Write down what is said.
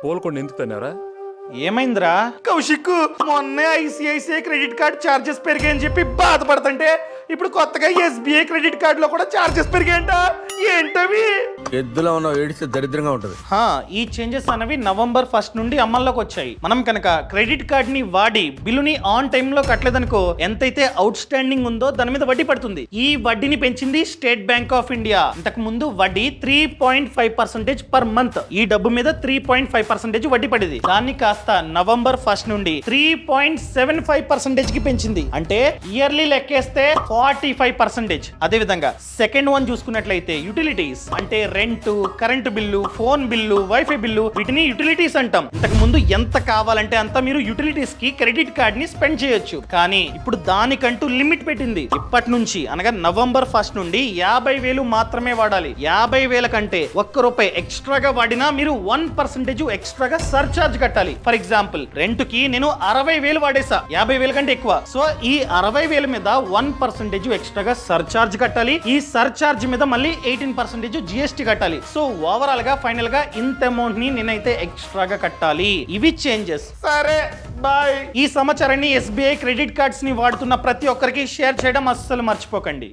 పోల్కొండ ఎందుకు తన్నారా? ఏమైందిరా కౌశిక్? మొన్నే ఐసిఐసిఐ క్రెడిట్ కార్డ్ ఛార్జెస్ పెరిగాయని చెప్పి బాధపడుతుంటే ఇప్పుడు కొత్తగా ఎస్బీఐ క్రెడిట్ కార్డ్ లో కూడా ఛార్జెస్ పెరిగాయంట. ఏంటవి? ఎద్దులో ఉన్న ఏడిస్తే దరిద్రంగా ఉంటది. ఈ చేంజెస్ అనేవి November 1 నుండి అమల్లోకి వచ్చాయి. మనం కనుక క్రెడిట్ కార్డ్ ని వాడి బిల్లుని ఆన్ టైమ్ లో కట్టలేదనుకో ఎంతైతే అవుట్ స్టాండింగ్ ఉందో దాని మీద వడ్డీ పడుతుంది. ఈ వడ్డీని పెంచింది స్టేట్ బ్యాంక్ ఆఫ్ ఇండియా. ఇంతకు ముందు వడ్డీ 3.5% పర్ మంత్. ఈ డబ్బు మీద 3.5% వడ్డీ పడేది. దాన్ని కాస్త November 1 నుండి 3.75% కి పెంచింది. అంటే ఇయర్లీ లెక్కేస్తే 45%. అదే విధంగా సెకండ్ వన్ చూసుకున్నట్లయితే యూటిలిటీస్ అంటే rent, current bill, phone bill, wifi bill, వీటిని యూటిలిటీస్ అంటాం. ఇంతకు ముందు ఎంత కావాలంటే అంత మీరు యూటిలిటీస్ కి క్రెడిట్ కార్డ్ ని స్పెండ్ చేయొచ్చు. కానీ ఇప్పుడు దానికంటూ లిమిట్ పెట్టింది. ఇప్పటి నుంచి అనగా November 1 నుండి 50,000 మాత్రమే వాడాలి. 50,000 కంటే ₹1 ఎక్స్ట్రాగా వాడినా మీరు 1% ఎక్స్ట్రాగా సర్చార్జ్ కట్టాలి. ఫర్ ఎగ్జాంపుల్ రెంట్ కి నేను 60,000 వాడేసా, 50,000 కంటే ఎక్కువ. సో ఈ 60,000 మీద 1% ఎక్స్ట్రాగా సర్చార్జ్ కట్టాలి. ఈ సర్చార్జ్ మీద మళ్ళీ 18% జిఎస్టీ కట్టాలి. సో ఓవరాల్ గా ఫైనల్ గా ఇంత అమౌంట్ ని నేనైతే ఎక్స్ట్రాగా కట్టాలి. ఇవి చేంజెస్. సరే బాయ్. ఈ సమాచారాన్ని ఎస్బీఐ క్రెడిట్ కార్డ్స్ ని వాడుతున్న ప్రతి ఒక్కరికి షేర్ చేయడం అస్సలు మర్చిపోకండి.